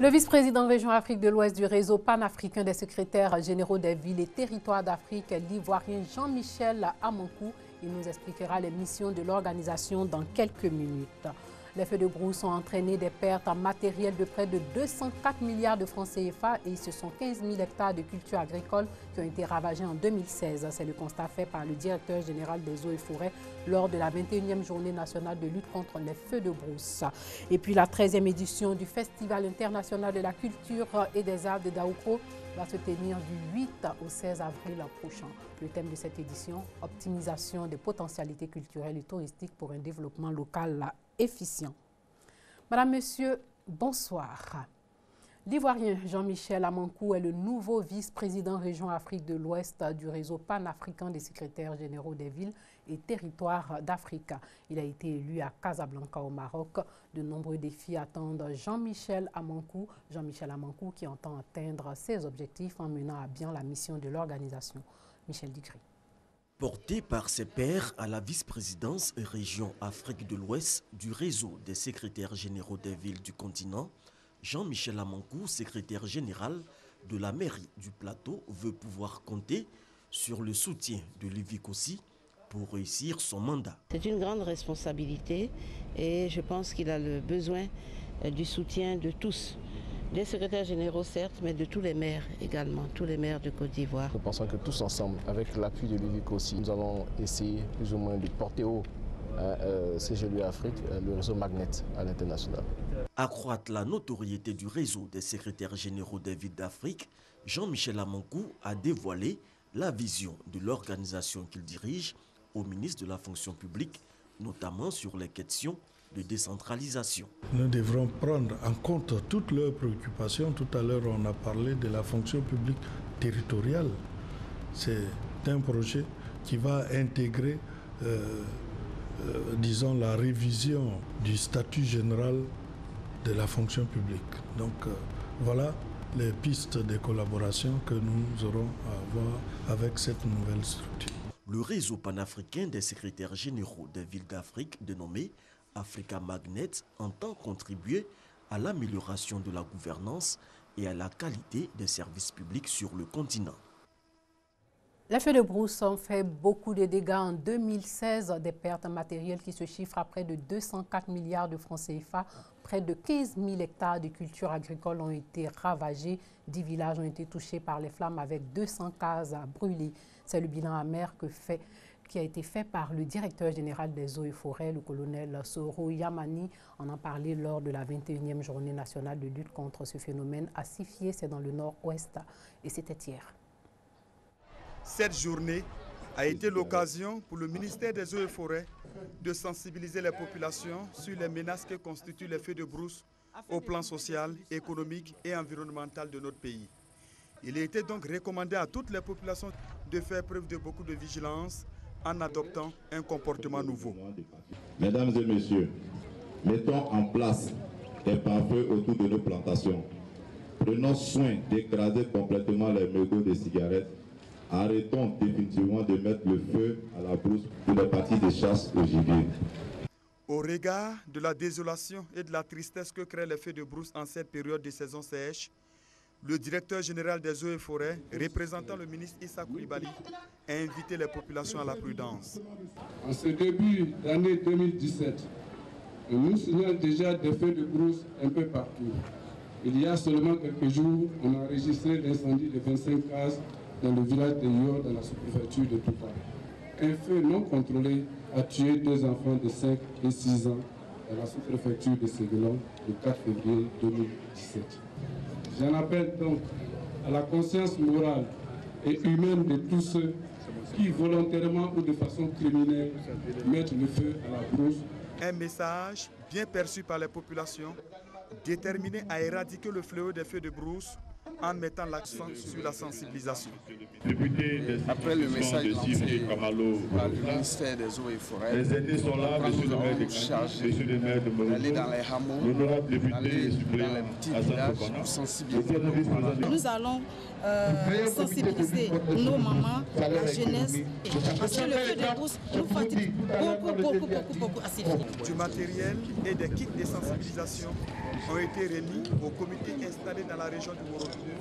Le vice-président région Afrique de l'Ouest du réseau panafricain des secrétaires généraux des villes et territoires d'Afrique, l'Ivoirien Jean-Michel Amankou, il nous expliquera les missions de l'organisation dans quelques minutes. Les feux de brousse ont entraîné des pertes en matériel de près de 204 milliards de francs CFA et ce sont 15 000 hectares de cultures agricoles qui ont été ravagés en 2016. C'est le constat fait par le directeur général des eaux et forêts lors de la 21e journée nationale de lutte contre les feux de brousse. Et puis la 13e édition du Festival international de la culture et des arts de Daouko va se tenir du 8 au 16 avril prochain. Le thème de cette édition, optimisation des potentialités culturelles et touristiques pour un développement local efficient. Madame, Monsieur, bonsoir. L'Ivoirien Jean-Michel Amankou est le nouveau vice-président région Afrique de l'Ouest du réseau panafricain des secrétaires généraux des villes et territoires d'Afrique. Il a été élu à Casablanca au Maroc. De nombreux défis attendent Jean-Michel Amankou qui entend atteindre ses objectifs en menant à bien la mission de l'organisation. Michel Digri. Porté par ses pairs à la vice-présidence région Afrique de l'Ouest du réseau des secrétaires généraux des villes du continent, Jean-Michel Amankou, secrétaire général de la mairie du Plateau, veut pouvoir compter sur le soutien de Lévi Kossi pour réussir son mandat. C'est une grande responsabilité et je pense qu'il a le besoin du soutien de tous. Des secrétaires généraux certes, mais de tous les maires également, tous les maires de Côte d'Ivoire. Nous pensons que tous ensemble, avec l'appui de Lévi Kossi, nous allons essayer plus ou moins de porter haut CGLU Afrique, le réseau Magnet à l'international. Accroître la notoriété du réseau des secrétaires généraux des villes d'Afrique, Jean-Michel Amankou a dévoilé la vision de l'organisation qu'il dirige au ministre de la fonction publique, notamment sur les questions de décentralisation. Nous devrons prendre en compte toutes leurs préoccupations. Tout à l'heure, on a parlé de la fonction publique territoriale. C'est un projet qui va intégrer, disons, la révision du statut général de la fonction publique. Donc, voilà les pistes de collaboration que nous aurons à avoir avec cette nouvelle structure. Le réseau panafricain des secrétaires généraux des villes d'Afrique, dénommé Africa Magnet, entend contribuer à l'amélioration de la gouvernance et à la qualité des services publics sur le continent. Les feux de brousse ont fait beaucoup de dégâts en 2016, des pertes matérielles qui se chiffrent à près de 204 milliards de francs CFA. Près de 15 000 hectares de cultures agricoles ont été ravagés. 10 villages ont été touchés par les flammes avec 200 cases brûlées. C'est le bilan amer qui a été fait par le directeur général des eaux et forêts, le colonel Soro Yamani. On en parlait lors de la 21e journée nationale de lutte contre ce phénomène. À Sifié, c'est dans le nord-ouest et c'était hier. Cette journée a été l'occasion pour le ministère des Eaux et Forêts de sensibiliser les populations sur les menaces que constituent les feux de brousse au plan social, économique et environnemental de notre pays. Il a été donc recommandé à toutes les populations de faire preuve de beaucoup de vigilance en adoptant un comportement nouveau. Mesdames et messieurs, mettons en place des pare-feux autour de nos plantations. Prenons soin d'écraser complètement les mégots de cigarettes. Arrêtons définitivement de mettre le feu à la brousse pour les parties de chasse au gibier. Au regard de la désolation et de la tristesse que créent les feux de brousse en cette période de saison sèche, le directeur général des eaux et forêts, représentant le ministre Issa Coulibaly, a invité les populations à la prudence. En ce début d'année 2017, nous signalons déjà des feux de brousse un peu partout. Il y a seulement quelques jours, on a enregistré l'incendie de 25 cases dans le village de Yor, dans la sous-préfecture de Toufa. Un feu non contrôlé a tué 2 enfants de 5 et 6 ans dans la sous-préfecture de Séguelon le 4 février 2017. J'en appelle donc à la conscience morale et humaine de tous ceux qui, volontairement ou de façon criminelle, mettent le feu à la brousse. Un message bien perçu par les populations, déterminé à éradiquer le fléau des feux de brousse en mettant l'accent sur la sensibilisation. Après le message lancé par le ministère des Eaux et Forêts, nous avons chargé d'aller dans les hameaux, d'aller dans les petits villages pour sensibiliser nos parents. Nous allons sensibiliser nos mamans, la jeunesse, parce que le feu de brousse nous fatigue beaucoup à ces filles. Du matériel et des kits de sensibilisation ont été remis aux comités installés dans la région du Morotougou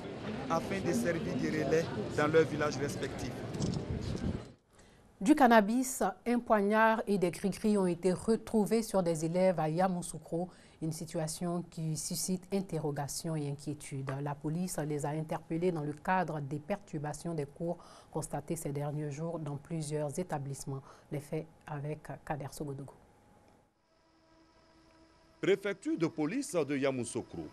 afin de servir de relais dans leurs villages respectifs. Du cannabis, un poignard et des gris-gris ont été retrouvés sur des élèves à Yamoussoukro, une situation qui suscite interrogations et inquiétudes. La police les a interpellés dans le cadre des perturbations des cours constatées ces derniers jours dans plusieurs établissements. Les faits avec Kader Sogodougou. Préfecture de police de Yamoussoukro.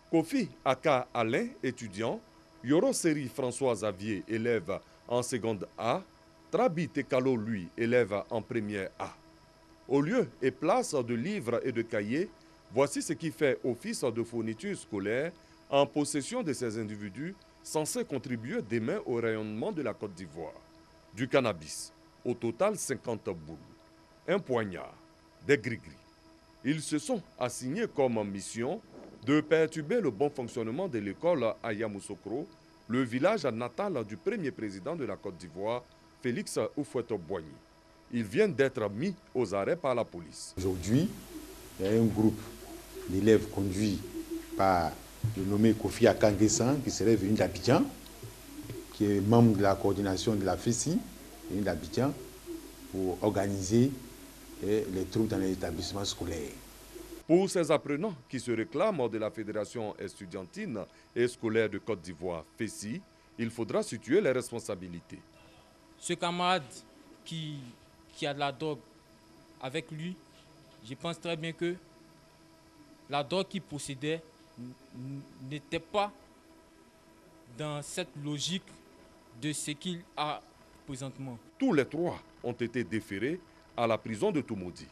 Kofi Aka Alain, étudiant, Yoro Seri François Xavier, élève en seconde A, Trabi Tekalo, lui, élève en première A. Au lieu et place de livres et de cahiers, voici ce qui fait office de fourniture scolaire en possession de ces individus censés contribuer demain au rayonnement de la Côte d'Ivoire. Du cannabis, au total 50 boules, un poignard, des gris-gris. Ils se sont assignés comme mission de perturber le bon fonctionnement de l'école à Yamoussoukro, le village natal du premier président de la Côte d'Ivoire, Félix Houphouët-Boigny. Ils viennent d'être mis aux arrêts par la police. Aujourd'hui, il y a un groupe d'élèves conduits par le nommé Kofi Akangesan, qui serait venu d'Abidjan, qui est membre de la coordination de la FESI, venu d'Abidjan, pour organiser les troubles dans les établissements scolaires. Pour ces apprenants qui se réclament de la Fédération estudiantine et scolaire de Côte d'Ivoire, FESI, il faudra situer les responsabilités. Ce camarade qui a de la drogue avec lui, je pense très bien que la drogue qu'il possédait n'était pas dans cette logique de ce qu'il a présentement. Tous les trois ont été déférés à la prison de Toumoudi,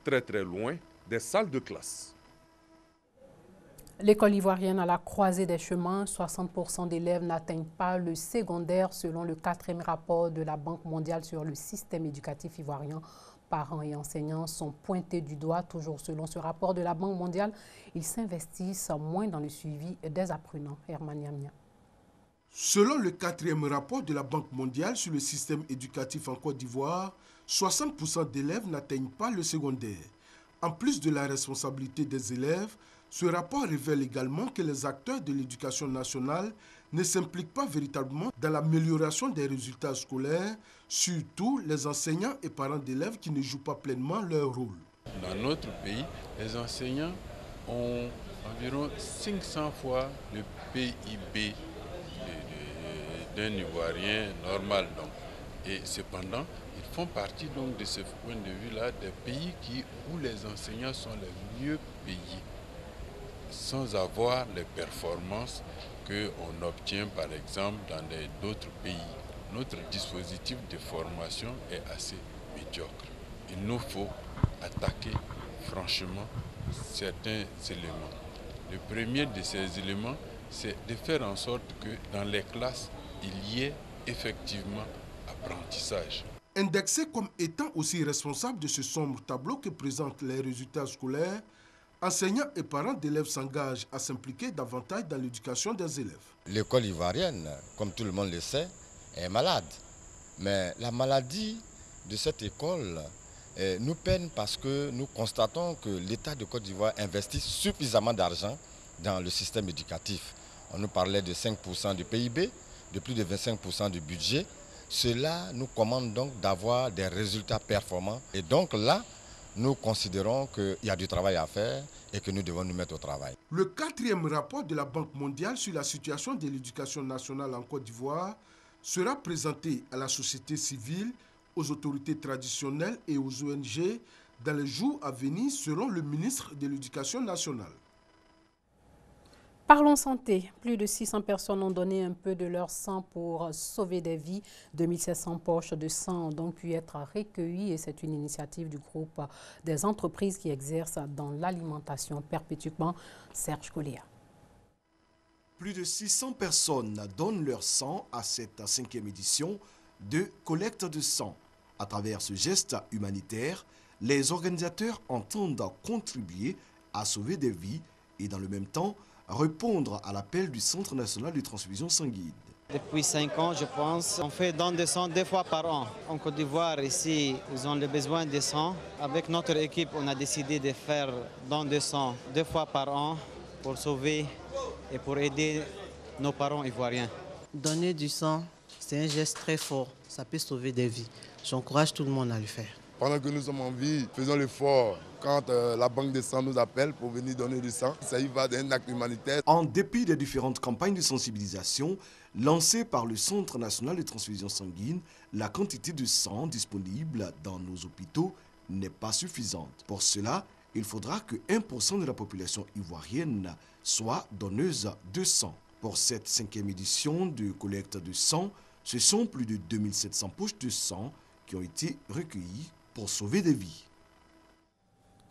très loin des salles de classe. L'école ivoirienne à la croisée des chemins, 60% d'élèves n'atteignent pas le secondaire selon le 4e rapport de la Banque mondiale sur le système éducatif ivoirien. Parents et enseignants sont pointés du doigt. Toujours selon ce rapport de la Banque mondiale, ils s'investissent moins dans le suivi des apprenants. Herman Yamia. Selon le 4e rapport de la Banque mondiale sur le système éducatif en Côte d'Ivoire, 60% d'élèves n'atteignent pas le secondaire. En plus de la responsabilité des élèves, ce rapport révèle également que les acteurs de l'éducation nationale ne s'impliquent pas véritablement dans l'amélioration des résultats scolaires, surtout les enseignants et parents d'élèves qui ne jouent pas pleinement leur rôle. Dans notre pays, les enseignants ont environ 500 fois le PIB d'un Ivoirien normal. Et cependant, ils font partie donc de ce point de vue-là des pays où les enseignants sont les mieux payés, sans avoir les performances qu'on obtient par exemple dans d'autres pays. Notre dispositif de formation est assez médiocre. Il nous faut attaquer franchement certains éléments. Le premier de ces éléments, c'est de faire en sorte que dans les classes, il y ait effectivement apprentissage. Indexés comme étant aussi responsables de ce sombre tableau que présentent les résultats scolaires, enseignants et parents d'élèves s'engagent à s'impliquer davantage dans l'éducation des élèves. L'école ivoirienne, comme tout le monde le sait, est malade. Mais la maladie de cette école nous peine parce que nous constatons que l'État de Côte d'Ivoire investit suffisamment d'argent dans le système éducatif. On nous parlait de 5% du PIB, de plus de 25% du budget. Cela nous commande donc d'avoir des résultats performants. Et donc là, nous considérons qu'il y a du travail à faire et que nous devons nous mettre au travail. Le 4e rapport de la Banque mondiale sur la situation de l'éducation nationale en Côte d'Ivoire sera présenté à la société civile, aux autorités traditionnelles et aux ONG dans les jours à venir selon le ministre de l'Éducation nationale. Parlons santé. Plus de 600 personnes ont donné un peu de leur sang pour sauver des vies. 2700 poches de sang ont donc pu être recueillies et c'est une initiative du groupe des entreprises qui exercent dans l'alimentation perpétuellement. Serge Collier. Plus de 600 personnes donnent leur sang à cette 5e édition de collecte de sang. À travers ce geste humanitaire, les organisateurs entendent contribuer à sauver des vies et dans le même temps répondre à l'appel du Centre national de transfusion sanguine. Depuis 5 ans, je pense, on fait don de sang 2 fois par an. En Côte d'Ivoire, ici, ils ont le besoin de sang. Avec notre équipe, on a décidé de faire don de sang 2 fois par an pour sauver et pour aider nos parents ivoiriens. Donner du sang, c'est un geste très fort. Ça peut sauver des vies. J'encourage tout le monde à le faire. Pendant que nous sommes en vie, faisons l'effort. Quand la banque de sang nous appelle pour venir donner du sang, ça y va d'un acte humanitaire. En dépit des différentes campagnes de sensibilisation lancées par le Centre national de transfusion sanguine, la quantité de sang disponible dans nos hôpitaux n'est pas suffisante. Pour cela, il faudra que 1% de la population ivoirienne soit donneuse de sang. Pour cette 5e édition de collecte de sang, ce sont plus de 2700 poches de sang qui ont été recueillies pour sauver des vies.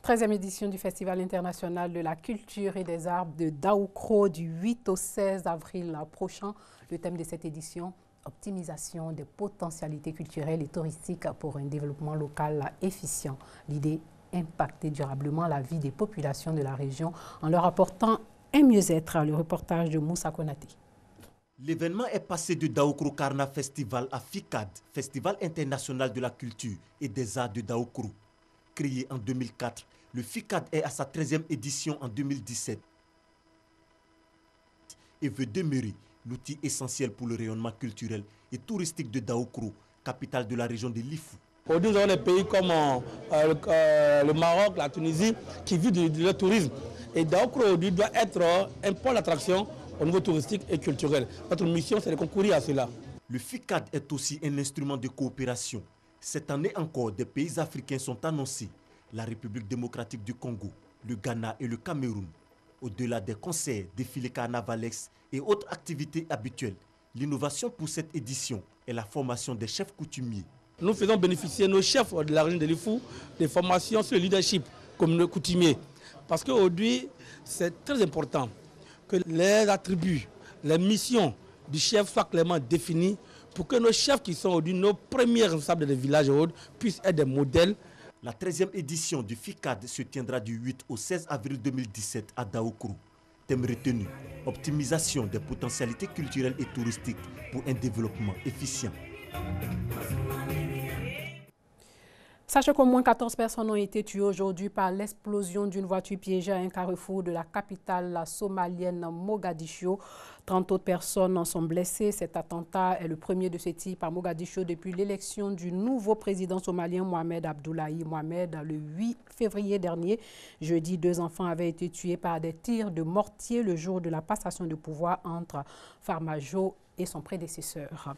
13e édition du Festival international de la culture et des arts de Daoukro du 8 au 16 avril prochain. Le thème de cette édition, optimisation des potentialités culturelles et touristiques pour un développement local efficient. L'idée, impacter durablement la vie des populations de la région en leur apportant un mieux-être. Le reportage de Moussa Konaté. L'événement est passé de Daoukro Karna Festival à FICAD, Festival international de la culture et des arts de Daoukro. Créé en 2004, le FICAD est à sa 13e édition en 2017 et veut demeurer l'outil essentiel pour le rayonnement culturel et touristique de Daoukro, capitale de la région de Lifou. Aujourd'hui, nous avons des pays comme le Maroc, la Tunisie, qui vivent de leur tourisme. Et Daoukro aujourd'hui doit être un pôle d'attraction au niveau touristique et culturel. Notre mission, c'est de concourir à cela. Le FICAD est aussi un instrument de coopération. Cette année encore, des pays africains sont annoncés. La République démocratique du Congo, le Ghana et le Cameroun. Au-delà des concerts, défilés carnavalex et autres activités habituelles, l'innovation pour cette édition est la formation des chefs coutumiers. Nous faisons bénéficier nos chefs de la région de Lifou des formations sur le leadership comme le coutumier. Parce qu'aujourd'hui, c'est très important que les attributs, les missions du chef soient clairement définies pour que nos chefs qui sont aujourd'hui nos premiers responsables des villages et autres puissent être des modèles. La 13e édition du FICAD se tiendra du 8 au 16 avril 2017 à Daoukro. Thème retenu, optimisation des potentialités culturelles et touristiques pour un développement efficient. Sachez qu'au moins 14 personnes ont été tuées aujourd'hui par l'explosion d'une voiture piégée à un carrefour de la capitale somalienne Mogadiscio. 30 autres personnes sont blessées. Cet attentat est le premier de ce type à Mogadiscio depuis l'élection du nouveau président somalien Mohamed Abdullahi Mohamed le 8 février dernier. Jeudi, 2 enfants avaient été tués par des tirs de mortier le jour de la passation de pouvoir entre Farmajo et son prédécesseur.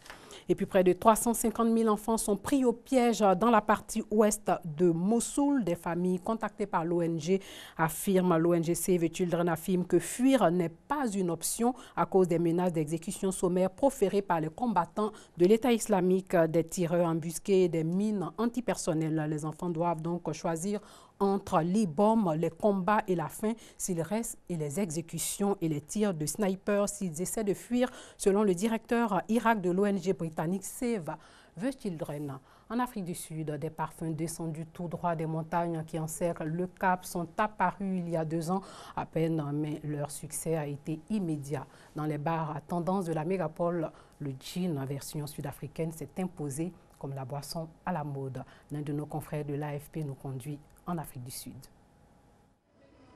Et puis près de 350 000 enfants sont pris au piège dans la partie ouest de Mossoul. Des familles contactées par l'ONG affirment, l'ONG Save the Children affirme que fuir n'est pas une option à cause des menaces d'exécution sommaire proférées par les combattants de l'État islamique, des tireurs embusqués et des mines antipersonnelles. Les enfants doivent donc choisir entre les bombes, les combats et la faim s'ils restent et les exécutions et les tirs de snipers s'ils essaient de fuir, selon le directeur Irak de l'ONG britannique Save the Children. En Afrique du Sud, des parfums descendus tout droit des montagnes qui encerclent le Cap sont apparus il y a 2 ans à peine, mais leur succès a été immédiat. Dans les bars à tendance de la mégapole, le gin version sud-africaine s'est imposé comme la boisson à la mode. L'un de nos confrères de l'AFP nous conduit en Afrique du Sud.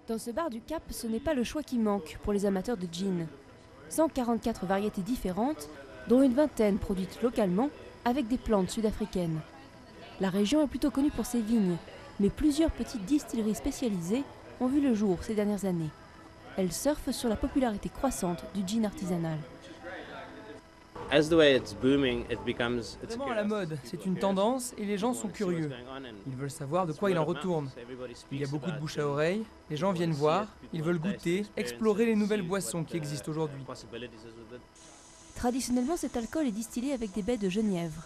Dans ce bar du Cap, ce n'est pas le choix qui manque pour les amateurs de gin. 144 variétés différentes, dont une vingtaine produites localement avec des plantes sud-africaines. La région est plutôt connue pour ses vignes, mais plusieurs petites distilleries spécialisées ont vu le jour ces dernières années. Elles surfent sur la popularité croissante du gin artisanal. As the way it's booming, it becomes vraiment à la mode, c'est une tendance et les gens sont curieux. Ils veulent savoir de quoi il en retourne. Il y a beaucoup de bouche à oreille, les gens viennent voir, ils veulent goûter, explorer les nouvelles boissons qui existent aujourd'hui. Traditionnellement, cet alcool est distillé avec des baies de genièvre.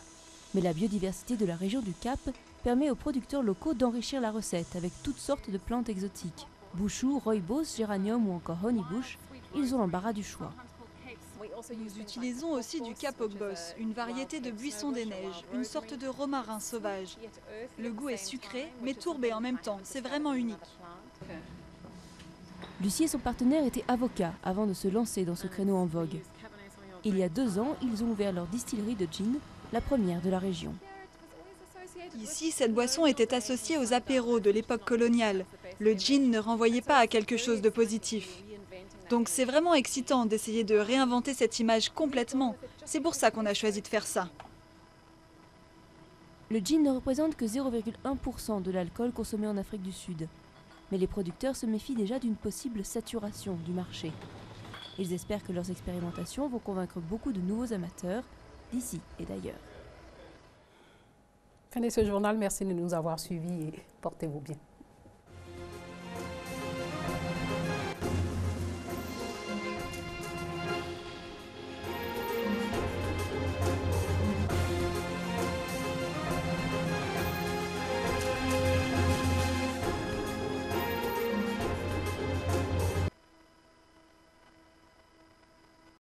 Mais la biodiversité de la région du Cap permet aux producteurs locaux d'enrichir la recette avec toutes sortes de plantes exotiques. Bouchou, rooibos, géranium ou encore honeybush, ils ont l'embarras du choix. Nous utilisons aussi du Kapogbos, une variété de buisson des neiges, une sorte de romarin sauvage. Le goût est sucré, mais tourbé en même temps. C'est vraiment unique. Lucie et son partenaire étaient avocats avant de se lancer dans ce créneau en vogue. Il y a 2 ans, ils ont ouvert leur distillerie de gin, la première de la région. Ici, cette boisson était associée aux apéros de l'époque coloniale. Le gin ne renvoyait pas à quelque chose de positif. Donc c'est vraiment excitant d'essayer de réinventer cette image complètement. C'est pour ça qu'on a choisi de faire ça. Le gin ne représente que 0,1% de l'alcool consommé en Afrique du Sud. Mais les producteurs se méfient déjà d'une possible saturation du marché. Ils espèrent que leurs expérimentations vont convaincre beaucoup de nouveaux amateurs d'ici et d'ailleurs. Fin de ce journal, merci de nous avoir suivis et portez-vous bien.